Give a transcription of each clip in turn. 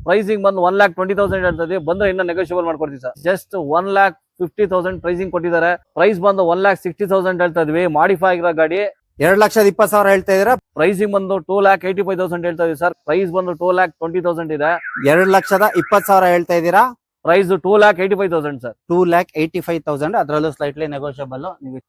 Pricing ಬಂದು 1,20,000 ಹೇಳ್ತಾ ಇದೀವಿ, ಬಂದ್ರೆ ಇನ್ನ ನೆಗೋಷಿಯಬಲ್ ಮಾಡ್ಕೊಡ್ತೀವಿ ಸರ್. ಜಸ್ಟ್ 1,50,000 ಪ್ರೈಸಿಂಗ್ ಕೊಟ್ಟಿದ್ದಾರೆ. ಪ್ರೈಸ್ ಬಂದು 1,60,000 ಹೇಳ್ತಾ ಇದೀವಿ, ಮಾಡಿಫೈ ಆಗಿರೋ ಗಾಡಿ. 2,20,000 ಹೇಳ್ತಾ ಇದೀರಾ. ಪ್ರೈಸಿಂಗ್ ಬಂದು 2,85,000 ಹೇಳ್ತಾ ಇದೀವಿ ಸರ್. ಪ್ರೈಸ್ ಬಂದು 2,20,000 ಇದೆ. 2,20,000 ಹೇಳ್ತಾ ಇದೀರಾ. Price 2,85,000 sir. 2,85,000 ಅದರಲ್ಲೂ ಸ್ಲೈಟ್ಲಿ ನೆಗೋಷಿಯಬಲ್.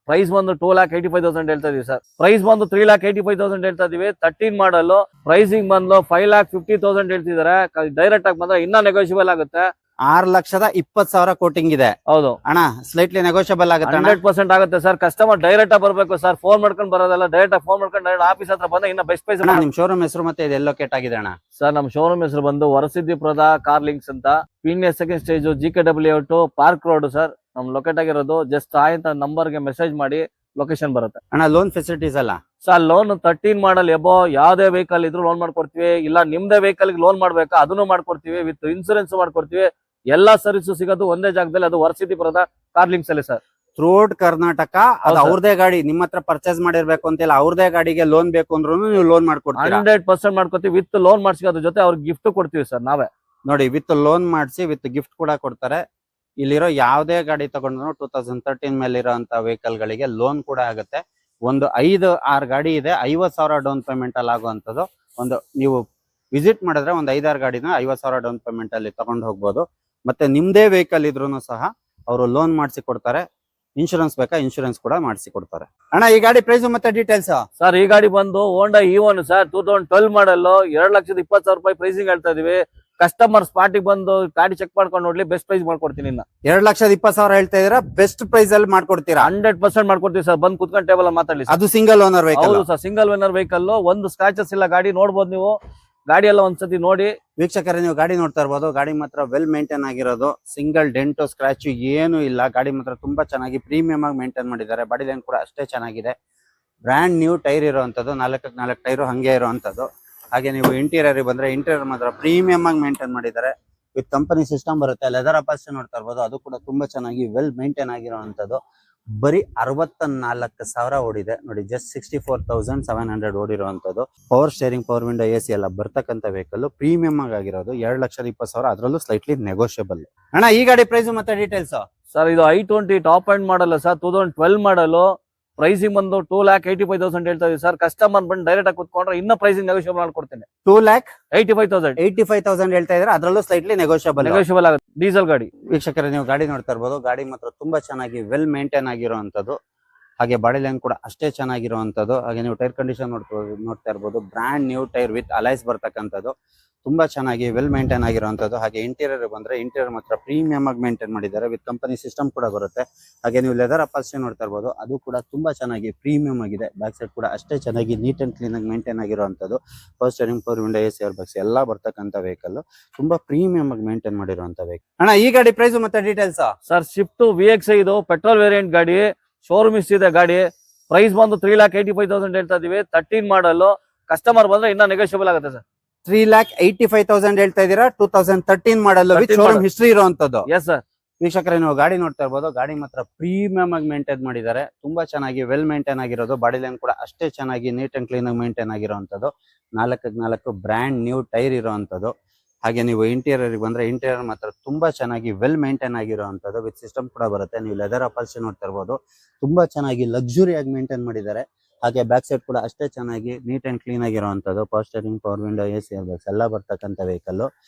ಪ್ರೈಸ್ ಬಂದು 2,85,000 ಹೇಳ್ತಾ ಇದೀವಿ ಸರ್. ಪ್ರೈಸ್ ಬಂದು 3,85,000 ಹೇಳ್ತಾ ಇದೀವಿ. 13 ಮಾಡಲ್. ಪ್ರೈಸಿಂಗ್ ಬಂದು 5,50,000 ಹೇಳ್ತಿದ್ದಾರೆ. ಡೈರೆಕ್ಟ್ ಆಗಿ ಬಂದ್ರೆ ಇನ್ನ ನೆಗೋಷಿಯಬಲ್ ಆಗುತ್ತೆ. 6,20,000 ಕೋಟಿಂಗ್ ಇದೆ. ಹೌದು ಅಣ್ಣ, ಸ್ಲೈಟ್ಲಿ ನೆಗೋಷಿಯಬಲ್ ಆಗುತ್ತೆ. 100% ಆಗುತ್ತೆ ಸರ್. ಕಸ್ಟಮರ್ ಡೈರೆಕ್ಟ್ ಆಗಿ ಬರ್ಬೇಕು ಸರ್, ಫೋನ್ ಮಾಡ್ಕೊಂಡು ಬರೋದಲ್ಲ. ಡೈರೆಕ್ಟ್ ಆಗಿ ಫೋನ್ ಮಾಡ್ಕೊಂಡು ಡೈರೆಕ್ಟ್ ಆಫೀಸ್ ಹತ್ರ ಬಂದ್ರೆ ಇನ್ನ ಬೆಸ್ಟ್ ಪ್ರೈಸ್. ನಿಮ್ ಶೋರೂಮ್ ಹೆಸರು ಮತ್ತೆ ಇದು ಲೊಕೇಟ್ ಆಗಿದೆ ಅಣ್ಣ? ಸರ್ ನಮ್ಮ ಶೋರೂಮ್ ಹೆಸರು ಬಂದು ವರಸಿದ್ದಿಪುರದ ಕಾರ್ ಲಿಂಕ್ಸ್ ಅಂತ, Peenya second stage, GKW park road sir. ನಮ್ ಲೊಕೇಟ್ ಆಗಿರೋದು. ಜಸ್ಟ್ ಆಯ್ತ ನಂಬರ್ ಗೆ ಮೆಸೇಜ್ ಮಾಡಿ ಲೊಕೇಶನ್ ಬರುತ್ತೆ. ಅಣ್ಣ, ಲೋನ್ ಫೆಸಿಲಿಟೀಸ್ ಅಲ್ಲ ಸರ್? ಲೋನ್ 13 ಮಾಡಲ್ ಎಬೋ ಯಾವ್ದೇ ವೆಹಿಕಲ್ ಇದ್ರು ಲೋನ್ ಮಾಡ್ಕೊಡ್ತೀವಿ. ಇಲ್ಲ ನಿಮ್ದೇ ವೆಹಿಕಲ್ ಲೋನ್ ಮಾಡ್ಬೇಕಾ ಅದನ್ನು ಮಾಡ್ಕೊಡ್ತೀವಿ. ವಿತ್ ಇನ್ಸೂರೆನ್ಸ್ ಮಾಡ್ಕೊಡ್ತೀವಿ. ಎಲ್ಲಾ ಸರ್ವಿಸ್ ಸಿಗೋದು ಒಂದೇ ಜಾಗದಲ್ಲಿ, ಅದು ವರಸಿದ್ದಿಪುರದ ಕಾರ್ ಲಿಂಕ್ಸ್ ಅಲ್ಲಿ ಸರ್. ಥ್ರೂಔಟ್ ಕರ್ನಾಟಕ. ಅದು ಅವ್ರದೇ ಗಾಡಿ, ನಿಮ್ಮ ಹತ್ರ ಪರ್ಚೇಸ್ ಮಾಡಿರ್ಬೇಕು ಅಂತಿಲ್ಲ. ಅವ್ರದೇ ಗಾಡಿಗೆ ಲೋನ್ ಬೇಕು ಅಂದ್ರೂ ನೀವು ಲೋನ್ ಮಾಡ್ಕೊಡ್ತೀವಿ. 100% ಮಾಡ್ಕೊತೀವಿ. ವಿತ್ ಲೋನ್ ಮಾಡ್ಸಿ ಅದ್ರ ಜೊತೆ ಅವ್ರಿಗೆ ಗಿಫ್ಟ್ ಕೊಡ್ತೀವಿ ಸರ್ ನಾವೇ. ನೋಡಿ, ವಿತ್ ಲೋನ್ ಮಾಡಿಸಿ ವಿತ್ ಗಿಫ್ಟ್ ಕೂಡ ಕೊಡ್ತಾರೆ. ಇಲ್ಲಿರೋ ಯಾವ್ದೇ ಗಾಡಿ ತಗೊಂಡ್ರು 2013 ಮೇಲೆ ಇರೋಂತ ವೆಹಿಕಲ್ ಗಳಿಗೆ ಲೋನ್ ಕೂಡ ಆಗುತ್ತೆ. ಒಂದು 5-6 ಗಾಡಿ ಇದೆ. 50,000 ಡೌನ್ ಪೇಮೆಂಟ್ ಅಲ್ಲಿ ಆಗುವಂತದ್ದು. ಒಂದು ನೀವು ವಿಸಿಟ್ ಮಾಡಿದ್ರೆ ಒಂದು 5-6 ಗಾಡಿನ 50,000 ಡೌನ್ ಪೇಮೆಂಟ್ ಅಲ್ಲಿ ತಗೊಂಡು ಹೋಗ್ಬೋದು. ಮತ್ತೆ ನಿಮ್ದೇ ವೆಹಿಕಲ್ ಇದ್ರೂ ಸಹ ಅವರು ಲೋನ್ ಮಾಡಿಸಿ ಕೊಡ್ತಾರೆ. ಇನ್ಶೂರೆನ್ಸ್ ಬೇಕಾ ಇನ್ಶೂರೆನ್ಸ್ ಕೂಡ ಮಾಡಿಸಿ ಕೊಡ್ತಾರೆ. ಅಣ್ಣ, ಈ ಗಾಡಿ ಪ್ರೈಸ್ ಮತ್ತೆ ಡೀಟೇಲ್ಸ್ ಸರ್? ಈ ಗಾಡಿ ಬಂದು ಹೋಂಡಾ E1 ಸರ್, 2012 ಮಾಡಲ್. 2,20,000 ರೂಪಾಯಿ ಪ್ರೈಸಿಂಗ್ ಹೇಳ್ತಾ ಇದೀವಿ. ಕಸ್ಟಮರ್ ಸ್ಪಾಟಿಗೆ ಬಂದು ಗಾಡಿ ಚೆಕ್ ಮಾಡ್ಕೊಂಡು ನೋಡ್ಲಿ, ಬೆಸ್ಟ್ ಪ್ರೈಸ್ ಮಾಡ್ಕೊಡ್ತೀನಿ. 2,20,000 ಹೇಳ್ತಾ ಇದೀರಾ. ಬೆಸ್ಟ್ ಪ್ರೈಸ್ ಅಲ್ಲಿ ಮಾಡ್ಕೊಡ್ತೀರಾ? 100% ಮಾಡ್ಕೊಡ್ತೀವಿ ಸರ್. ಬಂದ್ ಕುತ್ಕೊಂಡು ಟೇಬಲ್ ಮಾತಾಡ್ಲಿ. ಅದು ಸಿಂಗಲ್ ಓನರ್ ವೆಹಿಕಲ್? ಹೌದು ಸರ್, ಸಿಂಗಲ್ ಓನರ್ ವೆಹಿಕಲ್. ಒಂದು ಸ್ಕ್ರಾಚಸ್ ಇಲ್ಲ. ಗಾಡಿ ನೋಡ್ಬೋದು ನೀವು. ಗಾಡಿ ಎಲ್ಲ ಒಂದ್ಸತಿ ನೋಡಿ. ವೀಕ್ಷಕರೇ, ನೀವು ಗಾಡಿ ನೋಡ್ತಾ ಇರ್ಬೋದು. ಗಾಡಿ ಮಾತ್ರ ವೆಲ್ ಮೇಂಟೈನ್ ಆಗಿರೋದು. ಸಿಂಗಲ್ ಡೆಂಟು ಸ್ಕ್ರಾಚ್ ಏನು ಇಲ್ಲ. ಗಾಡಿ ಮಾತ್ರ ತುಂಬಾ ಚೆನ್ನಾಗಿ ಪ್ರೀಮಿಯಂ ಆಗಿ ಮೇಂಟೈನ್ ಮಾಡಿದ್ದಾರೆ. ಬಾಡಿ ಲೈನ್ ಕೂಡ ಅಷ್ಟೇ ಚೆನ್ನಾಗಿದೆ. ಬ್ರ್ಯಾಂಡ್ ನ್ಯೂ ಟೈರ್ ಇರುವಂತದ್ದು, 4 ಟೈರು ಹಂಗೆ ಇರುವಂತದ್ದು. ಹಾಗೆ ನೀವು ಇಂಟೀರಿಯರ್ ಬಂದ್ರೆ ಇಂಟೀರಿಯರ್ ಮಾತ್ರ ಪ್ರೀಮಿಯಂ ಆಗಿ ಮೇಂಟೈನ್ ಮಾಡಿದ್ದಾರೆ. ವಿತ್ ಕಂಪನಿ ಸಿಸ್ಟಮ್ ಬರುತ್ತೆ. ಲೆದರ್ ಅಪಾಸ್ಟೆ ನೋಡ್ತಾ ಇರ್ಬೋದು. ಅದು ಕೂಡ ತುಂಬಾ ಚೆನ್ನಾಗಿ ವೆಲ್ ಮೇಂಟೈನ್ ಆಗಿರುವಂತದ್ದು. ಬರೀ 64,000 ಓಡಿದೆ ನೋಡಿ. ಜಸ್ಟ್ 64,700 ಓಡಿರುವಂತದ್ದು. Power steering, power window, AC ಎಲ್ಲ ಬರ್ತಕ್ಕಂಥ ವೆಹಿಕಲ್. ಪ್ರೀಮಿಯಂ ಆಗಿರೋದು. 2,20,000 ಅದರಲ್ಲೂ ಸ್ಲೈಟ್ಲಿ ನೆಗೋಷಿಯಬಲ್. ಅಣ್ಣ, ಈ ಗಾಡಿ ಪ್ರೈಸ್ ಮತ್ತೆ ಡೀಟೇಲ್ಸ್ ಸರ್? ಇದು I20 top end model sir, 2012 ಮಾಡಲ್. ಪ್ರೈಸಿಂಗ್ ಬಂದು 2,85,000 ಹೇಳ್ತಾ ಇದೀವಿ ಸರ್. ಕಸ್ಟಮರ್ ಬಂದು ಡೈರೆಕ್ಟ್ ಆಗಿ ಕುತ್ಕೊಂಡ್ರೆ ಇನ್ನ ಪ್ರೈಸಿಂಗ್ ನೆಗೋಷಿಯಬಲ್ ಮಾಡ್ಕೊಡ್ತೇನೆ. 2,85,000 ಹೇಳ್ತಾ ಇದ್ರೆ ಅದರಲ್ಲೂ ಸ್ಲೈಟ್ಲಿ ನೆಗೋಷಿಯಬಲ್ ಆಗುತ್ತೆ. ಡೀಸೆಲ್ ಗಾಡಿ. ವೀಕ್ಷಕರೇ, ನೀವು ಗಾಡಿ ನೋಡ್ತಾ ಇರ್ಬೋದು. ಗಾಡಿ ಮಾತ್ರ ತುಂಬಾ ಚೆನ್ನಾಗಿ ವೆಲ್ ಮೇಂಟೈನ್ ಆಗಿರುವಂತದ್ದು. ಹಾಗೆ ಬಾಡಿ ಲೈನ್ ಕೂಡ ಅಷ್ಟೇ ಚೆನ್ನಾಗಿರುವಂತದ್ದು. ಹಾಗೆ ನೀವು ಟೈರ್ ಕಂಡೀಷನ್ ನೋಡ್ತಾ ಇರ್ಬೋದು. Brand new tyre with alloys ಬರ್ತಕ್ಕಂಥದ್ದು. ತುಂಬಾ ಚೆನ್ನಾಗಿ ವೆಲ್ ಮೇಂಟೈನ್ ಆಗಿರುವಂತದ್ದು. ಹಾಗೆ ಇಂಟೀರಿಯರ್ ಬಂದ್ರೆ ಇಂಟೀರಿಯರ್ ಮಾತ್ರ ಪ್ರೀಮಿಯಂ ಆಗಿ ಮೇಂಟೈನ್ ಮಾಡಿದ್ದಾರೆ. ವಿತ್ ಕಂಪನಿ ಸಿಸ್ಟಮ್ ಕೂಡ ಬರುತ್ತೆ. ಹಾಗೆ ನೀವು ಲೆದರ್ ಅಪಾಸ್ಟೆ ನೋಡ್ತಾ ಇರ್ಬೋದು. ಅದು ಕೂಡ ತುಂಬಾ ಚೆನ್ನಾಗಿ ಪ್ರೀಮಿಯಂ ಆಗಿದೆ. ಬ್ಯಾಕ್ ಸೈಡ್ ಕೂಡ ಅಷ್ಟೇ ಚೆನ್ನಾಗಿ ನೀಟ್ ಅಂಡ್ ಕ್ಲೀನ್ ಆಗಿ ಮೇಂಟೈನ್ ಆಗಿರುವಂತದ್ದು. Power steering, power window, AC, air bags ಎಲ್ಲ ಬರ್ತಕ್ಕಂಥ ವೆಹಿಕಲ್. ತುಂಬಾ ಪ್ರೀಮಿಯಂ ಆಗಿ ಮೇಂಟೈನ್ ಮಾಡಿರುವಂತ ವೆಹಿಕಲ್. ಅಣ್ಣ, ಈ ಗಾಡಿ ಪ್ರೈಸ್ ಮತ್ತೆ ಡೀಟೇಲ್ಸ್ ಸರ್? ಸ್ವಿಫ್ಟ್ VXI ಇದು ಪೆಟ್ರೋಲ್ ವೇರಿಯಂಟ್ ಗಾಡಿ. ಶೋರೂಮ್ ಇದೆ ಗಾಡಿ. ಪ್ರೈಸ್ ಬಂದು 3,85,000 ಹೇಳ್ತಾ ಇದೀವಿ. 13 ಮಾಡಲ್. ಕಸ್ಟಮರ್ ಬಂದ್ರೆ ಇನ್ನ ನೆಗೋಷಿಯಬಲ್ ಆಗುತ್ತೆ ಸರ್. 3,85,000 ಹೇಳ್ತಾ ಇದೀರಾ. 2013 ಮಾಡಲ್ ವಿತ್ ಶೋರೂಮ್ ಹಿಸ್ಟ್ರಿ ಇರುವಂತದ್ದು. Yes sir. ವೀಕ್ಷಕರೇ, ನೀವು ಗಾಡಿ ನೋಡ್ತಾ ಇರ್ಬೋದು. ಗಾಡಿ ಮಾತ್ರ ಪ್ರೀಮಿಯಂ ಆಗಿ ಮೇಂಟೈನ್ ಮಾಡಿದ್ದಾರೆ. ತುಂಬಾ ಚೆನ್ನಾಗಿ ವೆಲ್ ಮೇಂಟೈನ್ ಆಗಿರೋದು. ಬಾಡಿ ಲೈನ್ ಕೂಡ ಅಷ್ಟೇ ಚೆನ್ನಾಗಿ ನೀಟ್ ಅಂಡ್ ಕ್ಲೀನ್ ಆಗಿ ಮೇಂಟೈನ್ ಆಗಿರುವಂತದ್ದು. 4 ಬ್ರ್ಯಾಂಡ್ ನ್ಯೂ ಟೈರ್ ಇರುವಂತದ್ದು. ಹಾಗೆ ನೀವು ಇಂಟೀರಿಯರ್ ಬಂದ್ರೆ ಇಂಟೀರಿಯರ್ ಮಾತ್ರ ತುಂಬಾ ಚೆನ್ನಾಗಿ ವೆಲ್ ಮೇಂಟೈನ್ ಆಗಿರುವಂತದ್ದು. ವಿತ್ ಸಿಸ್ಟಮ್ ಕೂಡ ಬರುತ್ತೆ. ನೀವು ಲೆದರ್ ಅಪಾಲ್ಸಿ ನೋಡ್ತಾ ಇರ್ಬೋದು. ತುಂಬಾ ಚೆನ್ನಾಗಿ ಲಕ್ಸುರಿ ಆಗಿ ಮೇಂಟೈನ್ ಮಾಡಿದ್ದಾರೆ. ಹಾಗೆ ಬ್ಯಾಕ್ ಸೈಡ್ ಕೂಡ ಅಷ್ಟೇ ಚೆನ್ನಾಗಿ ನೀಟ್ ಅಂಡ್ ಕ್ಲೀನ್ ಆಗಿರುವಂತದ್ದು. Power steering, power window, AC, air bags ಎಲ್ಲ ಬರ್ತಕ್ಕಂಥ ವೆಹಿಕಲ್.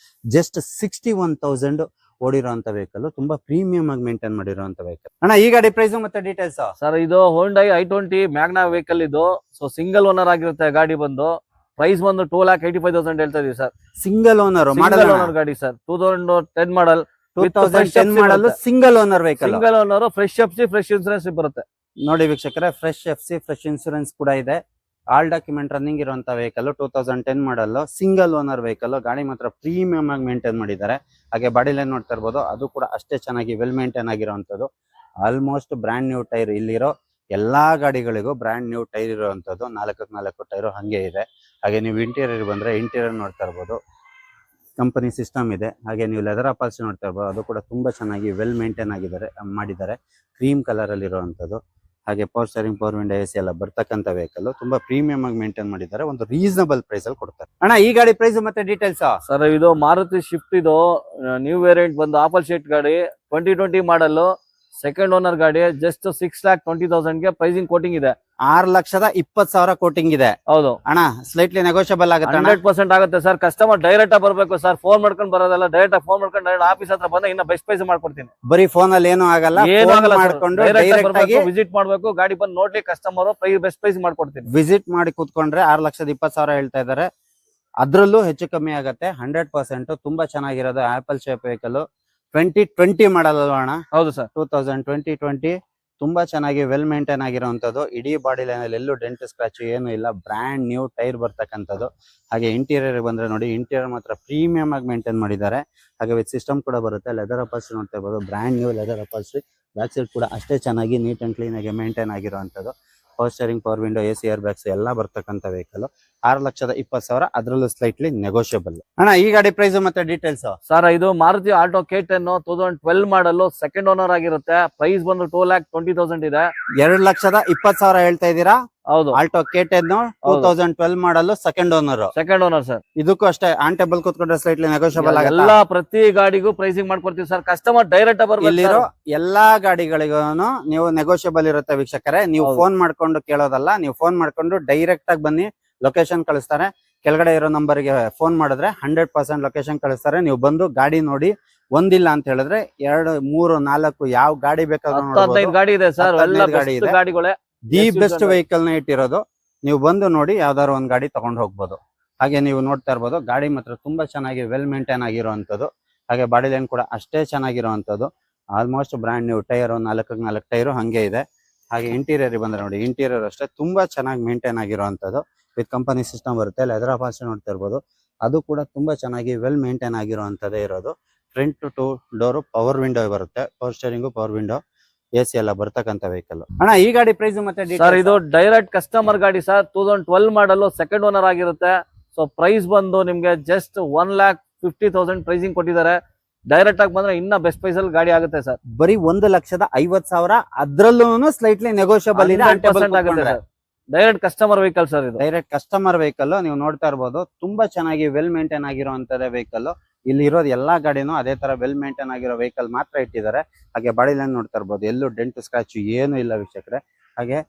ಜಸ್ಟ್ 61,000 ಓಡಿರುವಂತ ವೆಹಿಕಲ್. ತುಂಬಾ ಪ್ರೀಮಿಯಂ ಆಗಿ ಮೇಂಟೈನ್ ಮಾಡಿರುವಂತ ವೆಹಿಕಲ್. ಅಣ್ಣ, ಈ ಗಾಡಿ ಪ್ರೈಸ್ ಮತ್ತೆ ಡೀಟೇಲ್ಸ್ ಸರ್? ಇದು Hyundai I20 ಮ್ಯಾಗ್ನಾ ವೆಹಿಕಲ್. ಇದು ಸೊ ಸಿಂಗಲ್ ಓನರ್ ಆಗಿರುತ್ತೆ ಗಾಡಿ ಬಂದು. ಪ್ರೈಸ್ ಬಂದು 2,85,000 ಹೇಳ್ತಾ ಇದೀವಿ ಸರ್. ಸಿಂಗಲ್ ಓನರ್ ಗಾಡಿ sir. 2010 model. 2010 model single owner vehicle. Single owner. Fresh FC, fresh insurance ಬರುತ್ತೆ. ನೋಡಿ ವೀಕ್ಷಕರೇ, ಫ್ರೆಶ್ FC, ಫ್ರೆಶ್ ಇನ್ಸೂರೆನ್ಸ್ ಕೂಡ ಇದೆ. ಆಲ್ ಡಾಕ್ಯುಮೆಂಟ್ ರನ್ನಿಂಗ್ ಇರುವಂತ vehicle. 2010 model. Single owner vehicle. ಗಾಡಿ ಮಾತ್ರ ಪ್ರೀಮಿಯಂ ಆಗಿ ಮೇಂಟೈನ್ ಮಾಡಿದ್ದಾರೆ. ಹಾಗೆ ಬಾಡಿ ಲೈನ್ ನೋಡ್ತಾ ಇರ್ಬೋದು. ಅದು ಕೂಡ ಅಷ್ಟೇ ಚೆನ್ನಾಗಿ ವೆಲ್ ಮೇಂಟೈನ್ ಆಗಿರುವಂತದ್ದು. Almost brand new tyre. ಇಲ್ಲಿರೋ ಎಲ್ಲಾ ಗಾಡಿಗಳಿಗೂ ಬ್ರ್ಯಾಂಡ್ ನ್ಯೂ ಟೈರ್ ಇರುವಂತದ್ದು. 4 ಟೈರು ಹಂಗೆ ಇದೆ. ಹಾಗೆ ನೀವು ಇಂಟೀರಿಯರ್ ಬಂದ್ರೆ ಇಂಟೀರಿಯರ್ ನೋಡ್ತಾ ಇರ್ಬೋದು. ಕಂಪನಿ ಸಿಸ್ಟಮ್ ಇದೆ. ಹಾಗೆ ನೀವು ಲೆದರ್ ಅಪಾಲ್ಸಿ ನೋಡ್ತಾ ಇರ್ಬೋದು. ಅದು ಕೂಡ ತುಂಬಾ ಚೆನ್ನಾಗಿ ವೆಲ್ ಮೇಂಟೈನ್ ಮಾಡಿದ್ದಾರೆ. ಕ್ರೀಮ್ ಕಲರ್ ಅಲ್ಲಿ ಇರುವಂತದ್ದು. ಹಾಗೆ power steering, power window, AC ಎಲ್ಲ ಬರ್ತಕ್ಕಂಥ ವೆಹಿಕಲ್ ತುಂಬಾ ಪ್ರೀಮಿಯಂ ಆಗಿ ಮೇಂಟೈನ್ ಮಾಡಿದ್ದಾರೆ. ಒಂದು ರೀಸನಬಲ್ ಪ್ರೈಸ್ ಅಲ್ಲಿ ಕೊಡ್ತಾರೆ. ಅಣ್ಣ ಈ ಗಾಡಿ ಪ್ರೈಸ್ ಮತ್ತೆ ಡೀಟೇಲ್ಸ್? ಸರ್ ಇದು ಮಾರುತಿ ಶಿಫ್ಟ್, ಇದು ನ್ಯೂ ವೇರಿಯಂಟ್ ಬಂದು ಆಪಲ್ ಶೇಟ್ ಗಾಡಿ, 2020 ಮಾಡಲ್, ಸೆಕೆಂಡ್ ಓನರ್ ಗಾಡಿ. ಜಸ್ಟ್ 6,20,000 ಗೆ ಪ್ರೈಸಿಂಗ್ ಕೋಟಿಂಗ್ ಇದೆ. 6,20,000 ಕೋಟಿಂಗ್ ಇದೆ. ಹೌದು ಅಣ್ಣ ಸ್ಲೈಟ್ಲಿ ನೆಗೋಷಿಯಬಲ್ ಆಗುತ್ತೆ. 100% ಆಗುತ್ತೆ ಸರ್. ಕಸ್ಟಮರ್ ಡೈರೆಕ್ಟ್ ಆಗಿ ಬರ್ಬೇಕು ಸರ್, ಫೋನ್ ಮಾಡ್ಕೊಂಡು ಬರೋದಲ್ಲ. ಡೈರೆಕ್ಟ್ ಆಗಿ ಫೋನ್ ಮಾಡ್ಕೊಂಡು ಡೈರೆಕ್ಟ್ ಆಫೀಸ್ ಹತ್ರ ಬಂದ ಇನ್ನ ಬೆಸ್ಟ್ ಪ್ರೈಸ್ ಮಾಡ್ಕೊಡ್ತೀನಿ. ಬರೀ ಫೋನ್ ಅಲ್ಲಿ ಏನು ಆಗಲ್ಲ, ಏನು ಆಗಲ್ಲ, ಮಾಡ್ಕೊಂಡು ಡೈರೆಕ್ಟ್ ಆಗಿ ವಿಸಿಟ್ ಮಾಡ್ಬೇಕು, ಗಾಡಿ ಬಂದು ನೋಡ್ಲಿ ಕಸ್ಟಮರ್, ಬೆಸ್ಟ್ ಪ್ರೈಸ್ ಮಾಡ್ಕೊಡ್ತೀನಿ. ವಿಸಿಟ್ ಮಾಡಿ ಕೂತ್ಕೊಂಡ್ರೆ 6,20,000 ಹೇಳ್ತಾ ಇದಾರೆ. ಅದ್ರಲ್ಲೂ ಹೆಚ್ಚು ಕಮ್ಮಿ ಆಗತ್ತೆ. 100% ತುಂಬಾ ಚೆನ್ನಾಗಿರೋದು ಆಪಲ್ ಶೇಪ್ ವೆಹಿಕಲ್. 2020 ಮಾಡಲ್ ಅಣ್ಣ? ಹೌದು ಸರ್, 2020 ತುಂಬಾ ಚೆನ್ನಾಗಿ ವೆಲ್ ಮೇಂಟೈನ್ ಆಗಿರುವಂತದ್ದು. ಇಡೀ ಬಾಡಿ ಲೈನ್ ಅಲ್ಲಿ ಎಲ್ಲೂ ಡೆಂಟ್ ಸ್ಕ್ರಾಚ್ ಏನು ಇಲ್ಲ. ಬ್ರ್ಯಾಂಡ್ ನ್ಯೂ ಟೈರ್ ಬರ್ತಕ್ಕಂಥದ್ದು. ಹಾಗೆ ಇಂಟೀರಿಯರ್ ಬಂದ್ರೆ ನೋಡಿ, ಇಂಟೀರಿಯರ್ ಮಾತ್ರ ಪ್ರೀಮಿಯಂ ಆಗಿ ಮೇಂಟೈನ್ ಮಾಡಿದ್ದಾರೆ. ಹಾಗೆ ವಿತ್ ಸಿಸ್ಟಮ್ ಕೂಡ ಬರುತ್ತೆ. ಲೆದರ್ ಅಪಾಲ್ಸ್ಟ್ರಿ ನೋಡ್ತಾ ಇರ್ಬೋದು, brand new leather upholstery. Back side ಕೂಡ ಅಷ್ಟೇ ಚೆನ್ನಾಗಿ ನೀಟ್ ಅಂಡ್ ಕ್ಲೀನ್ ಆಗಿ ಮೇಂಟೈನ್ ಆಗಿರುವಂತದ್ದು. Power steering, power window, AC air bags ಎಲ್ಲ ಬರ್ತಕ್ಕಂಥ ವೆಹಿಕಲ್. 6,20,000, ಅದ್ರಲ್ಲೂ ಸ್ಲೈಟ್ಲಿ ನೆಗೋಷಿಯಬಲ್. ಅಣ್ಣ ಈ ಗಾಡಿ ಪ್ರೈಸ್ ಮತ್ತೆ ಡೀಟೇಲ್ಸ್? ಸರ್ ಇದು Maruti Alto K10 2012 model, second owner ಆಗಿರುತ್ತೆ. ಪ್ರೈಸ್ ಬಂದು 2,20,000 ಇದೆ. 2,20,000 ಹೇಳ್ತಾ ಇದ್ದೀರಾ? ಹೌದು, Alto K10 2012 model, second owner. Second owner sir. ಇದಕ್ಕೂ ಅಷ್ಟೇ ಆನ್ ಟೇಬಲ್ ಕೂತ್ಕೊಂಡ್ರೆ ಸ್ಲೈಟ್ಲಿ ನೆಗೋಷಿಯಬಲ್ ಆಗುತ್ತೆ. ಎಲ್ಲಾ ಪ್ರತಿ ಗಾಡಿಗೂ ಪ್ರೈಸಿಂಗ್ ಮಾಡ್ಕೊಡ್ತೀವಿ ಸರ್. ಕಸ್ಟಮರ್ ಡೈರೆಕ್ಟ್ ಬರ್ಬೇಕು. ಇಲ್ಲಿರೋ ಎಲ್ಲಾ ಗಾಡಿಗಳಿಗೂ ನೀವು ನೆಗೋಷಿಯಬಲ್ ಇರುತ್ತೆ ವೀಕ್ಷಕರೇ. ನೀವು ಫೋನ್ ಮಾಡ್ಕೊಂಡು ಕೇಳೋದಲ್ಲ, ನೀವು ಫೋನ್ ಮಾಡ್ಕೊಂಡು ಡೈರೆಕ್ಟ್ ಆಗಿ ಬನ್ನಿ. ಲೊಕೇಶನ್ ಕಳಿಸ್ತಾರೆ. ಕೆಳಗಡೆ ಇರೋ ನಂಬರ್ಗೆ ಫೋನ್ ಮಾಡಿದ್ರೆ 100% ಲೊಕೇಶನ್ ಕಳಿಸ್ತಾರೆ. ನೀವು ಬಂದು ಗಾಡಿ ನೋಡಿ. ಒಂದಿಲ್ಲ ಅಂತ ಹೇಳಿದ್ರೆ 2, 3, 4 ಯಾವ ಗಾಡಿ ಬೇಕಾದ್ರೂ 15 ಗಾಡಿ ಇದೆ ಸರ್. ಎಲ್ಲ ಗಾಡಿ ಇದೆ. ಗಾಡಿಗಳೇ ದಿ ಬೆಸ್ಟ್ ವೆಹಿಕಲ್ ನ ಇಟ್ಟಿರೋದು. ನೀವು ಬಂದು ನೋಡಿ, ಯಾವ್ದಾದ್ರು ಒಂದ್ ಗಾಡಿ ತಗೊಂಡು ಹೋಗ್ಬೋದು. ಹಾಗೆ ನೀವು ನೋಡ್ತಾ ಇರ್ಬೋದು, ಗಾಡಿ ಮಾತ್ರ ತುಂಬಾ ಚೆನ್ನಾಗಿ ವೆಲ್ ಮೇಂಟೈನ್ ಆಗಿರುವಂತದ್ದು. ಹಾಗೆ ಬಾಡಿ ಲೈನ್ ಕೂಡ ಅಷ್ಟೇ ಚೆನ್ನಾಗಿರುವಂತದ್ದು. Almost brand new tyre, 4 tyre ಹಂಗೆ ಇದೆ. ಹಾಗೆ ಇಂಟೀರಿಯರ್ ಬಂದ್ರೆ ನೋಡಿ, ಇಂಟೀರಿಯರ್ ಅಷ್ಟೇ ತುಂಬಾ ಚೆನ್ನಾಗಿ ಮೇಂಟೈನ್ ಆಗಿರುವಂತದ್ದು. ವಿತ್ ಕಂಪನಿ ಸಿಸ್ಟಮ್ ಬರುತ್ತೆ. ಲೆದರ್ ಅಪಾಲ್ಸ್ಟ್ರಿ ನೋಡ್ತಾ ಇರ್ಬೋದು, ಅದು ಕೂಡ ತುಂಬಾ ಚೆನ್ನಾಗಿ ವೆಲ್ ಮೇಂಟೈನ್ ಆಗಿರುವಂತದ್ದೇ ಇರೋದು. ಫ್ರಂಟ್ 2 ಡೋರ್ ಪವರ್ ವಿಂಡೋ ಬರುತ್ತೆ. Power steering, power window, AC ಎಲ್ಲ ಬರ್ತಕ್ಕಂಥ ವೆಹಿಕಲ್. ಅಣ್ಣ ಈ ಗಾಡಿ ಪ್ರೈಸ್ ಮತ್ತೆ ಸರ್ ಇದು ಡೈರೆಕ್ಟ್ ಕಸ್ಟಮರ್ ಗಾಡಿ ಸರ್. 2012 ಮಾಡಲ್, ಸೆಕೆಂಡ್ ಓನರ್ ಆಗಿರುತ್ತೆ. ಸೊ ಪ್ರೈಸ್ ಬಂದು ನಿಮ್ಗೆ ಜಸ್ಟ್ 1,50,000 ಪ್ರೈಸಿಂಗ್ ಕೊಟ್ಟಿದ್ದಾರೆ. ಡೈರೆಕ್ಟ್ ಆಗಿ ಬಂದ್ರೆ ಇನ್ನ ಬೆಸ್ಟ್ ಪ್ರೈಸ್ ಅಲ್ಲಿ ಗಾಡಿ ಆಗುತ್ತೆ ಸರ್. ಬರೀ 1,50,000, ಅದ್ರಲ್ಲೂ ಸ್ಲೈಟ್ಲಿ ನೆಗೋಷಿಯಬಲ್ ಇದೆ. ಆಗುತ್ತೆ sir. Direct customer vehicle sir ಇದು. Direct customer vehicle. ನೀವು ನೋಡ್ತಾ ಇರ್ಬೋದು, ತುಂಬಾ ಚೆನ್ನಾಗಿ ವೆಲ್ ಮೇಂಟೈನ್ ಆಗಿರುವಂತದೇ ವೆಹಿಕಲ್. ಇಲ್ಲಿ ಇರೋದು ಎಲ್ಲಾ ಗಾಡಿನೂ ಅದೇ ತರ ವೆಲ್ ಮೇಂಟೈನ್ ಆಗಿರೋ ವೆಹಿಕಲ್ ಮಾತ್ರ ಇಟ್ಟಿದ್ದಾರೆ. ಹಾಗೆ ಬಾಡಿ ಲೈನ್ ನೋಡ್ತಾ ಇರ್ಬೋದು, ಎಲ್ಲೂ ಡೆಂಟ್ ಸ್ಕ್ರಾಚ್ ಏನು ಇಲ್ಲ ವೀಕ್ಷಕರೇ. ಹಾಗೆ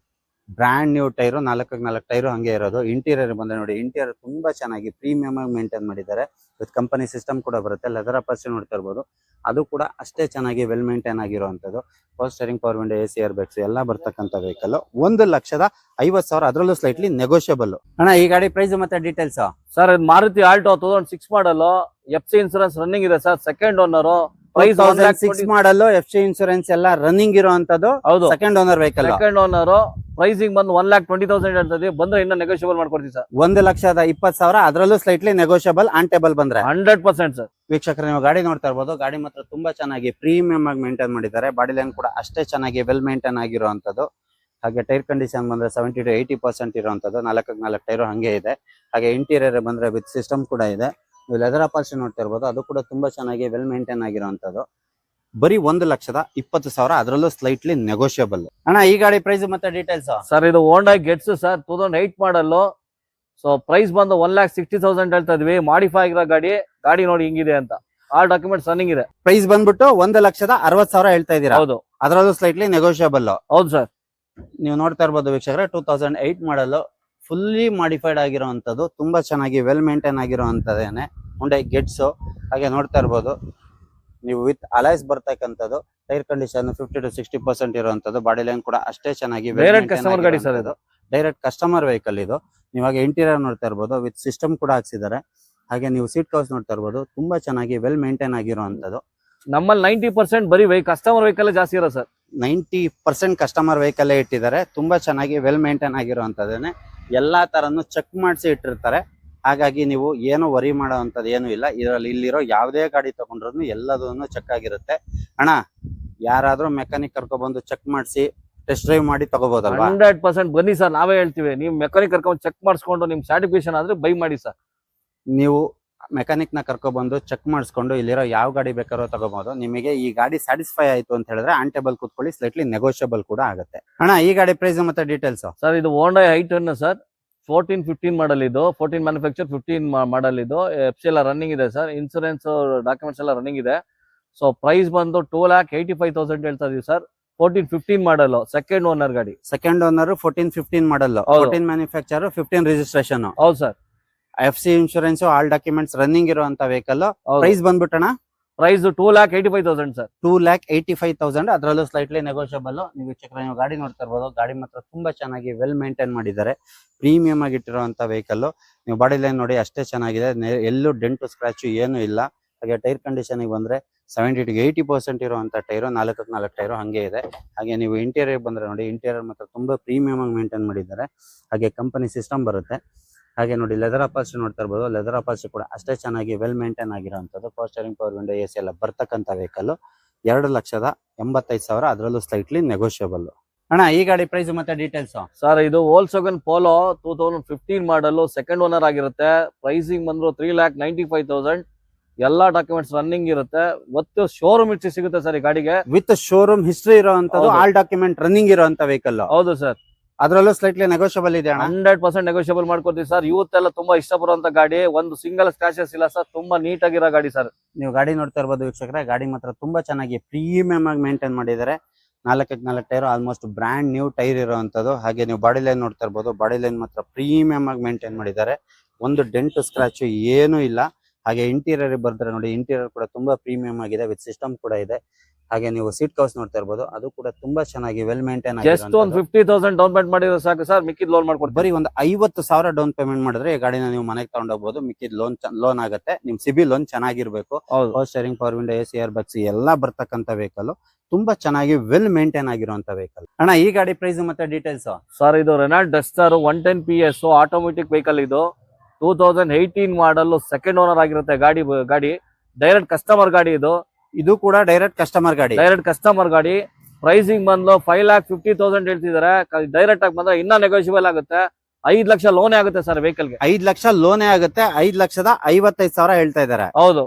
ಬ್ರ್ಯಾಂಡ್ ನ್ಯೂ ಟೈರು, 4 ಟೈರು ಹಂಗೆ ಇರೋದು. ಇಂಟೀರಿಯರ್ ಬಂದ್ರೆ ನೋಡಿ, ಇಂಟೀರಿಯರ್ ತುಂಬಾ ಚೆನ್ನಾಗಿ ಪ್ರೀಮಿಯಂ ಆಗಿ ಮೇಂಟೈನ್ ಮಾಡಿದ್ದಾರೆ. ವಿತ್ ಕಂಪನಿ ಸಿಸ್ಟಮ್ ಕೂಡ ಬರುತ್ತೆ. ಲೆದರ್ ಅಪಾಲ್ಸ್ಟ್ರಿ ನೋಡ್ತಾ ಇರ್ಬೋದು, ಅದು ಕೂಡ ಅಷ್ಟೇ ಚೆನ್ನಾಗಿ ವೆಲ್ ಮೇಂಟೈನ್ ಆಗಿರುವಂತದ್ದು. Power steering, power window, AC air bags ಎಲ್ಲ ಬರ್ತಕ್ಕಂಥ ವೆಹಿಕಲ್. 1,50,000, ಅದ್ರಲ್ಲೂ ಸ್ಲೈಟ್ಲಿ ನೆಗೋಷಿಯಬಲ್. ಅಣ್ಣ ಈ ಗಾಡಿ ಪ್ರೈಸ್ ಮತ್ತೆ ಡೀಟೇಲ್ಸ್? ಸರ್ ಇದು ಮಾರುತಿ ಆಲ್ಟೋ 2006 ಮಾಡಲ್, FC ಇನ್ಸೂರೆನ್ಸ್ ರನ್ನಿಂಗ್ ಇದೆ ಸರ್. Second owner. ಪ್ರೈಸ್ 2006 ಮಾಡಲ್, FC ಇನ್ಸೂರೆನ್ಸ್ ಎಲ್ಲ ರನ್ನಿಂಗ್ ಇರುವಂತದ್ದು. ಹೌದು, second owner vehicle. Second owner. Pricing ಬಂದು 1,20,000 ಹೇಳ್ತದೆ. ಬಂದ್ರೆ ಇನ್ನ ನೆಗೋಷಿಯಬಲ್ ಮಾಡ್ಕೊಡ್ತೀವಿ ಸರ್. 1,20,000, ಅದ್ರಲ್ಲೂ ಸ್ಲೈಟ್ಲಿ ನೆಗೋಷಿಯಬಲ್ ಆನ್ ಟೇಬಲ್ ಬಂದ್ರೆ 100% ಸರ್. ವೀಕ್ಷಕರು ನೀವು ಗಾಡಿ ನೋಡ್ತಾ ಇರ್ಬೋದು, ಗಾಡಿ ಮಾತ್ರ ತುಂಬಾ ಚೆನ್ನಾಗಿ ಪ್ರೀಮಿಯಂ ಆಗಿ ಮೇಂಟೈನ್ ಮಾಡಿದ್ದಾರೆ. ಬಾಡಿ ಲೈನ್ ಕೂಡ ಅಷ್ಟೇ ಚೆನ್ನಾಗಿ ವೆಲ್ ಮೇಂಟೈನ್ ಆಗಿರುವಂತದ್ದು. ಹಾಗೆ ಟೈರ್ ಕಂಡೀಷನ್ ಬಂದ್ರೆ 70 to 80% ಇರುವಂತದ್ದು. 4 ಟೈರು ಹಂಗೆ ಇದೆ. ಹಾಗೆ ಇಂಟೀರಿಯರ್ ಬಂದ್ರೆ ವಿತ್ ಸಿಸ್ಟಮ್ ಕೂಡ ಇದೆ. ನೀವು ಲೆದರ್ ಅಪಾಲ್ಸ್ಟ್ರಿ ನೋಡ್ತಾ ಇರ್ಬೋದು, ಅದು ಕೂಡ ತುಂಬಾ ಚೆನ್ನಾಗಿ ವೆಲ್ ಮೇಂಟೈನ್ ಆಗಿರುವಂತದ್ದು. ಬರೀ 1,20,000, ಅದ್ರಲ್ಲೂ ಸ್ಲೈಟ್ಲಿ ನೆಗೋಷಿಯಬಲ್. ಅಣ್ಣ ಈ ಗಾಡಿ ಪ್ರೈಸ್ ಮತ್ತೆ ಡೀಟೇಲ್ಸ್? ಸರ್ ಇದು ಹೋಂಡಾ ಗೆಟ್ಸ್ ಸರ್, 2008 ಮಾಡಲ್. ಸೊ ಪ್ರೈಸ್ ಬಂದು 1,60,000 ಹೇಳ್ತಾ ಇದ್ವಿ. ಮಾಡಿಫೈ ಆಗಿರೋ ಗಾಡಿ. ಗಾಡಿ ನೋಡಿ ಹಿಂಗಿದೆ ಅಂತ. ಆಲ್ ಡಾಕ್ಯುಮೆಂಟ್ಸ್ ರನ್ನಿಂಗ್ ಇದೆ. ಪ್ರೈಸ್ ಬಂದ್ಬಿಟ್ಟು 1,60,000 ಹೇಳ್ತಾ ಇದೀರಾ? ಹೌದು, ಅದ್ರಲ್ಲೂ ಸ್ಲೈಟ್ಲಿ ನೆಗೋಷಿಯಬಲ್. ಹೌದು ಸರ್. ನೀವು ನೋಡ್ತಾ ಇರ್ಬೋದು ವೀಕ್ಷಕರೇ, 2008 ಮಾಡಲ್, ಫುಲ್ಲಿ ಮಾಡಿಫೈಡ್ ಆಗಿರುವಂತದ್ದು. ತುಂಬಾ ಚೆನ್ನಾಗಿ ವೆಲ್ ಮೇಂಟೈನ್ ಆಗಿರುವಂತದೇನೆ ಹುಂಡೈ ಗೆಟ್ಸ್. ಹಾಗೆ ನೋಡ್ತಾ ಇರ್ಬೋದು ನೀವು, ವಿತ್ ಅಲೈಸ್ ಬರ್ತಕ್ಕಂಥದ್ದು. ಟೈರ್ ಕಂಡೀಷನ್ 50 to 60% ಇರುವಂತದ್ದು. ಬಾಡಿ ಲೈನ್ ಕೂಡ ಅಷ್ಟೇ ಚೆನ್ನಾಗಿ ಡೈರೆಕ್ಟ್ ಕಸ್ಟಮರ್ ಗಾಡಿ ಸರ್ ಇದು. ಡೈರೆಕ್ಟ್ ಕಸ್ಟಮರ್ ವೆಹಿಕಲ್ ಇದು. ನೀವಾಗ ಇಂಟೀರಿಯರ್ ನೋಡ್ತಾ ಇರ್ಬೋದು, ವಿತ್ ಸಿಸ್ಟಮ್ ಕೂಡ ಹಾಕ್ಸಿದ್ದಾರೆ. ಹಾಗೆ ನೀವು ಸೀಟ್ ಕವರ್ಸ್ ನೋಡ್ತಾ ಇರ್ಬೋದು, ತುಂಬಾ ಚೆನ್ನಾಗಿ ವೆಲ್ ಮೇಂಟೈನ್ ಆಗಿರುವಂತದ್ದು. ನಮ್ಮಲ್ಲಿ 90% ಬರೀ ಕಸ್ಟಮರ್ ವೆಹಿಕಲ್ ಜಾಸ್ತಿ ಇರೋ ಸರ್. 90% ಕಸ್ಟಮರ್ ವೆಹಿಕಲ್ ಇಟ್ಟಿದ್ದಾರೆ. ತುಂಬಾ ಚೆನ್ನಾಗಿ ವೆಲ್ ಮೇಂಟೈನ್ ಆಗಿರುವಂತದೇನೆ. ಎಲ್ಲಾ ತರನು ಚೆಕ್ ಮಾಡಿಸಿ ಇಟ್ಟಿರ್ತಾರೆ. ಹಾಗಾಗಿ ನೀವು ಏನು ವರಿ ಮಾಡೋವಂಥದ್ದು ಏನು ಇಲ್ಲ. ಇದರಲ್ಲಿ ಇಲ್ಲಿರೋ ಯಾವುದೇ ಗಾಡಿ ತಗೊಂಡ್ರು ಎಲ್ಲದನ್ನು ಚೆಕ್ ಆಗಿರುತ್ತೆ. ಅಣ್ಣ ಯಾರಾದ್ರೂ ಮೆಕ್ಯಾನಿಕ್ ಕರ್ಕೊಬಂದು ಚೆಕ್ ಮಾಡಿಸಿ ಟೆಸ್ಟ್ ಡ್ರೈವ್ ಮಾಡಿ ತಗೋಬಹುದಲ್ವಾ? 100% ಬನ್ನಿ ಸರ್, ನಾವೇ ಹೇಳ್ತೀವಿ. ನೀವು ಮೆಕ್ಯಾನಿಕ್ ಕರ್ಕೊಂಡು ಚೆಕ್ ಮಾಡಿಸ್ಕೊಂಡು ನಿಮ್ ಸ್ಯಾಟಿಸ್ಫ್ಯಾಕ್ಷನ್ ಆದ್ರೆ ಬೈ ಮಾಡಿ ಸರ್. ನೀವು ಮೆಕ್ಯಾನಿಕ್ ನ ಕರ್ಕೊಬಂದು ಚೆಕ್ ಮಾಡಿಸ್ಕೊಂಡು ಇಲ್ಲಿರೋ ಯಾವ ಗಾಡಿ ಬೇಕಾದ್ರೂ ತಗೋಬಹುದು. ನಿಮಗೆ ಈ ಗಾಡಿ ಸ್ಯಾಟಿಸ್ಫೈ ಆಯ್ತು ಅಂತ ಹೇಳಿದ್ರೆ ಆನ್ ಟೇಬಲ್ ಕೂತ್ಕೊಳ್ಳಿ, ಸ್ಲೈಟ್ಲಿ ನೆಗೋಷಿಯಬಲ್ ಕೂಡ ಆಗುತ್ತೆ. ಅಣ್ಣ ಈ ಗಾಡಿ ಪ್ರೈಸ್ ಮತ್ತೆ ಡೀಟೇಲ್ಸ್. ಸರ್ ಇದು ಹೋಂಡಾ i10 ಸರ್, 14-15 ಮಾಡಲ್ ಇದು, 14 ಮ್ಯಾನುಫ್ಯಾಕ್ಚರ್ 15 ಮಾಡಲ್ ಇದು. FC ಎಲ್ಲ ರನ್ನಿಂಗ್ ಇದೆ ಸರ್, ಇನ್ಸೂರೆನ್ಸ್ ಡಾಕ್ಯುಮೆಂಟ್ಸ್ ಎಲ್ಲ ರನ್ನಿಂಗ್ ಇದೆ. ಸೊ ಪ್ರೈಸ್ ಬಂದು 2,85,000 ಹೇಳ್ತಾ ಇದೀವಿ ಸರ್. 14-15 ಮಾಡಲ್, ಸೆಕೆಂಡ್ ಓನರ್ ಗಾಡಿ. Second owner 14-15 model, 14 manufacture 15 registration. ಹೌದು sir. FC insurance all documents running ಇರುವಂತ ವೆಹಿಕಲ್. ಪ್ರೈಸ್ ಬಂದ್ಬಿಟ್ಟಣ ಪ್ರೈಸ್ 2,85,000 ಸರ್. 2,85,000. ಅದರಲ್ಲೂ ಸ್ಲೈಟ್ಲಿ ನೆಗೋಷಿಯಬಲ್. ನೀವು ವೀಕ್ಷಕರೇ ನೀವು ಗಾಡಿ ನೋಡ್ತಾ ಇರ್ಬೋದು, ಗಾಡಿ ಮಾತ್ರ ತುಂಬಾ ಚೆನ್ನಾಗಿ ವೆಲ್ ಮೇಂಟೈನ್ ಮಾಡಿದ್ದಾರೆ. ಪ್ರೀಮಿಯಂ ಆಗಿ ಇಟ್ಟಿರುವಂತ ವೆಹಿಕಲ್. ನೀವು ಬಾಡಿ ಲೈನ್ ನೋಡಿ ಅಷ್ಟೇ ಚೆನ್ನಾಗಿದೆ, ಎಲ್ಲೂ ಡೆಂಟು ಸ್ಕ್ರಾಚ್ ಏನು ಇಲ್ಲ. ಹಾಗೆ ಟೈರ್ ಕಂಡೀಷನ್ ಬಂದ್ರೆ 70 to 80% ಇರುವಂತ ಟೈರು, 4 ಟೈರು ಹಂಗೆ ಇದೆ. ಹಾಗೆ ನೀವು ಇಂಟೀರಿಯರ್ ಬಂದ್ರೆ ನೋಡಿ, ಇಂಟೀರಿಯರ್ ಮಾತ್ರ ತುಂಬಾ ಪ್ರೀಮಿಯಂ ಆಗಿ ಮೇಂಟೈನ್ ಮಾಡಿದ್ದಾರೆ. ಹಾಗೆ ಕಂಪನಿ ಸಿಸ್ಟಮ್ ಬರುತ್ತೆ. ಹಾಗೆ ನೋಡಿ ಲೆದರ್ ಅಪಾಲ್ಸ್ಟ್ರಿ ನೋಡ್ತಾ ಇರ್ಬೋದು, ಲೆದರ್ ಅಪಾಲ್ಸ್ಟ್ರಿ ಕೂಡ ಅಷ್ಟೇ ಚೆನ್ನಾಗಿ ವೆಲ್ ಮೇಂಟೈನ್ ಆಗಿರೋಂಥದ್ದು. Power steering, power window, AC ಎಲ್ಲ ಬರ್ತಕ್ಕಂಥ ವೆಹಿಕಲ್. 2,85,000, ಅದರಲ್ಲೂ ಸ್ಲೈಟ್ಲಿ ನೆಗೋಷಿಯಬಲ್. ಅಣ್ಣ ಈ ಗಾಡಿ ಪ್ರೈಸ್ ಮತ್ತೆ ಡೀಟೇಲ್ಸ್. ಸರ್ ಇದು ವೋಲ್ಕ್ಸ್ವ್ಯಾಗನ್ ಪೋಲೋ 2015 ಮಾಡಲ್, ಸೆಕೆಂಡ್ ಓನರ್ ಆಗಿರುತ್ತೆ. ಪ್ರೈಸಿಂಗ್ ಬಂದ್ರು 3,95,000. ಎಲ್ಲಾ ಡಾಕ್ಯುಮೆಂಟ್ಸ್ ರನ್ನಿಂಗ್ ಇರುತ್ತೆ. ಮತ್ತು ಶೋರೂಮ್ ಹಿಸ್ಟ್ರಿ ಸಿಗುತ್ತೆ ಸರ್ ಈ ಗಾಡಿಗೆ. ವಿತ್ ಶೋರೂಮ್ ಹಿಸ್ಟ್ರಿ ಇರುವಂತದ್ದು, ಆಲ್ ಡಾಕ್ಯುಮೆಂಟ್ ರನ್ನಿಂಗ್ ಇರುವಂತ ವೆಹಿಕಲ್. ಹೌದು ಸರ್. ಅದರಲ್ಲೂ ಸ್ಲೈಟ್ಲಿ ನೆಗೋಷಿಯಬಲ್ ಇದೆ ಅಣ್ಣ. 100% ನೆಗೋಷಿಯಬಲ್ ಮಾಡ್ಕೊಡ್ತೀವಿ ಸರ್. ಯೂತ್ ಎಲ್ಲ ತುಂಬಾ ಇಷ್ಟಪಡುವಂತ ಗಾಡಿ, ಒಂದು ಸಿಂಗಲ್ ಸ್ಕ್ರಾಚಸ್ ಇಲ್ಲ ಸರ್. ತುಂಬಾ ನೀಟ್ ಆಗಿರೋ ಗಾಡಿ ಸರ್. ನೀವು ಗಾಡಿ ನೋಡ್ತಾ ಇರ್ಬೋದು ವೀಕ್ಷಕರೇ, ಗಾಡಿ ಮಾತ್ರ ತುಂಬಾ ಚೆನ್ನಾಗಿ ಪ್ರೀಮಿಯಂ ಆಗಿ ಮೇಂಟೈನ್ ಮಾಡಿದ್ದಾರೆ. 4 tyre almost brand new tyre ಇರುವಂತದ್ದು. ಹಾಗೆ ನೀವು ಬಾಡಿ ಲೈನ್ ನೋಡ್ತಾ ಇರ್ಬೋದು, ಬಾಡಿ ಲೈನ್ ಮಾತ್ರ ಪ್ರೀಮಿಯಂ ಆಗಿ ಮೇಂಟೈನ್ ಮಾಡಿದ್ದಾರೆ. ಒಂದು ಡೆಂಟ್ ಸ್ಕ್ರಾಚ್ ಏನು ಇಲ್ಲ. ಹಾಗೆ ಇಂಟೀರಿಯರ್ ಬರ್ತಾರೆ ನೋಡಿ, ಇಂಟೀರಿಯರ್ ಕೂಡ ತುಂಬಾ ಪ್ರೀಮಿಯಂ ಆಗಿದೆ, ವಿತ್ ಸಿಸ್ಟಮ್ ಕೂಡ ಇದೆ. ಹಾಗೆ ನೀವು ಸೀಟ್ ಕವರ್ಸ್ ನೋಡ್ತಾ ಇರ್ಬೋದು, ಅದು ಕೂಡ ತುಂಬಾ ಚೆನ್ನಾಗಿ ವೆಲ್ ಮೇಂಟೈನ್ ಆಗಿದೆ. ಜಸ್ಟ್ ಒಂದು 50,000 ಡೌನ್ ಪೇಮೆಂಟ್ ಮಾಡಿದ್ರೆ ಸಾಕು ಸರ್, ಮಿಕ್ಕಿದ್ ಲೋನ್ ಮಾಡ್ಕೊಡ್ತೀವಿ. ಬರೀ ಒಂದು 50,000 ಡೌನ್ ಪೇಮೆಂಟ್ ಮಾಡಿದ್ರೆ ಈ ಗಾಡಿನ ನೀವು ಮನೆಗೆ ತಗೊಂಡೋಗ್ಬೋದು. ಮಿಕ್ಕಿದ್ ಲೋನ್ ಆಗುತ್ತೆ. ನಿಮ್ ಸಿಬಿಲ್ ಲೋನ್ ಚೆನ್ನಾಗಿರ್ಬೇಕು. Power steering, power window, AC, air bags ಎಲ್ಲ ಬರ್ತಕ್ಕಂಥ ವೆಹಿಕಲ್. ತುಂಬಾ ಚೆನ್ನಾಗಿ ವೆಲ್ ಮೇಂಟೈನ್ ಆಗಿರುವಂತ ವೆಹಿಕಲ್. ಅಣ್ಣ ಈ ಗಾಡಿ ಪ್ರೈಸ್ ಮತ್ತೆ ಡೀಟೇಲ್ಸ್. ಸರ್ ಇದು Renault Duster 110 PS automatic vehicle. ಇದು 2018 ಮಾಡಲ್, ಸೆಕೆಂಡ್ ಓನರ್ ಆಗಿರುತ್ತೆ ಗಾಡಿ. ಡೈರೆಕ್ಟ್ ಕಸ್ಟಮರ್ ಗಾಡಿ ಇದು ಕೂಡ ಡೈರೆಕ್ಟ್ ಕಸ್ಟಮರ್ ಗಾಡಿ. ಪ್ರೈಸಿಂಗ್ ಬಂದು 5,50,000 ಹೇಳ್ತಿದ್ದಾರೆ. ಡೈರೆಕ್ಟ್ ಆಗಿ ಬಂದ್ರೆ ಇನ್ನ ನೆಗೋಷಿಯಬಲ್ ಆಗುತ್ತೆ. 5 ಲಕ್ಷ ಲೋನೇ ಆಗುತ್ತೆ ಸರ್ ವೆಹಿಕಲ್ಗೆ. 5 ಲಕ್ಷ ಲೋನೇ ಆಗುತ್ತೆ. 5,55,000 ಹೇಳ್ತಾ ಇದಾರೆ. ಹೌದು.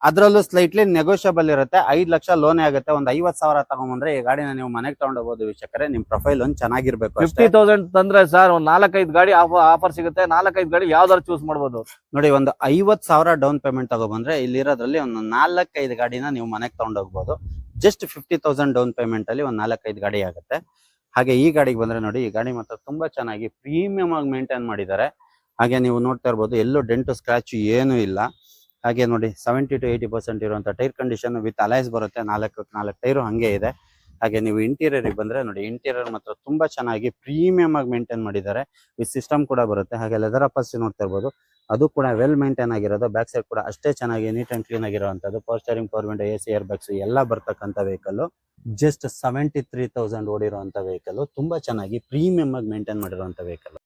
ಅದ್ರಲ್ಲೂ ಸ್ಲೈಟ್ಲಿ ನೆಗೋಷಿಯಬಲ್ ಇರುತ್ತೆ. 5 ಲಕ್ಷ ಲೋನೇ ಆಗುತ್ತೆ. ಒಂದು 50,000 ತಗೊಂಡ್ಬಂದ್ರೆ ಈ ಗಾಡಿನ ನೀವು ಮನೆಗೆ ತಗೊಂಡೋಗ್ಬೋದು ವೀಕ್ಷಕರೇ. ನಿಮ್ ಪ್ರೊಫೈಲ್ ಒಂದು ಚೆನ್ನಾಗಿರ್ಬೇಕು. 50,000 ತಂದ್ರೆ ಸರ್ ಒಂದು 4-5 ಗಾಡಿ ಆಫರ್ ಸಿಗುತ್ತೆ. 4-5 ಗಾಡಿ ಯಾವ್ದಾರು ಚೂಸ್ ಮಾಡ್ಬೋದು ನೋಡಿ. ಒಂದು 50,000 ಡೌನ್ ಪೇಮೆಂಟ್ ತಗೊಬಂದ್ರೆ ಇಲ್ಲಿರೋದ್ರಲ್ಲಿ ಒಂದು 4-5 ಗಾಡಿನ ನೀವು ಮನೆಗೆ ತಗೊಂಡೋಗ್ಬೋದು. ಜಸ್ಟ್ 50,000 ಡೌನ್ ಪೇಮೆಂಟ್ ಅಲ್ಲಿ ಒಂದು 4-5 ಗಾಡಿ ಆಗುತ್ತೆ. ಹಾಗೆ ಈ ಗಾಡಿಗೆ ಬಂದ್ರೆ ನೋಡಿ, ಈ ಗಾಡಿ ಮಾತ್ರ ತುಂಬಾ ಚೆನ್ನಾಗಿ ಪ್ರೀಮಿಯಂ ಆಗಿ ಮೇಂಟೈನ್ ಮಾಡಿದ್ದಾರೆ. ಹಾಗೆ ನೀವು ನೋಡ್ತಾ ಇರ್ಬೋದು, ಎಲ್ಲೂ ಡೆಂಟು ಸ್ಕ್ರಾಚ್ ಏನು ಇಲ್ಲ. ಹಾಗೆ ನೋಡಿ 70 to 80% ಇರುವಂತ ಟೈರ್ ಕಂಡೀಷನ್ ವಿತ್ ಅಲೈಸ್ ಬರುತ್ತೆ. 4 ಟೈರು ಹಂಗೆ ಇದೆ. ಹಾಗೆ ನೀವು ಇಂಟೀರಿಯರ್ ಬಂದ್ರೆ ನೋಡಿ, ಇಂಟೀರಿಯರ್ ಮಾತ್ರ ತುಂಬಾ ಚೆನ್ನಾಗಿ ಪ್ರೀಮಿಯಂ ಆಗಿ ಮೇಂಟೈನ್ ಮಾಡಿದ್ದಾರೆ. ವಿತ್ ಸಿಸ್ಟಮ್ ಕೂಡ ಬರುತ್ತೆ. ಹಾಗೆ ಲೆದರ್ ಅಪಾಲ್ಸ್ಟ್ರಿ ನೋಡ್ತಾ ಇರ್ಬೋದು, ಅದು ಕೂಡ ವೆಲ್ ಮೇಂಟೈನ್ ಆಗಿರೋದು. ಬ್ಯಾಕ್ ಸೈಡ್ ಕೂಡ ಅಷ್ಟೇ ಚೆನ್ನಾಗಿ ನೀಟ್ ಅಂಡ್ ಕ್ಲೀನ್ ಆಗಿರುವಂತದ್ದು. Power steering, power window, AC, air bags ಎಲ್ಲ ಬರ್ತಕ್ಕಂಥ ವೆಹಿಕಲ್. Just 73,000 ಓಡಿರುವಂತ vehicle. ತುಂಬಾ ಚೆನ್ನಾಗಿ ಪ್ರೀಮಿಯಂ ಆಗಿ ಮೇಂಟೈನ್ ಮಾಡಿರುವಂತ ವೆಹಿಕಲ್.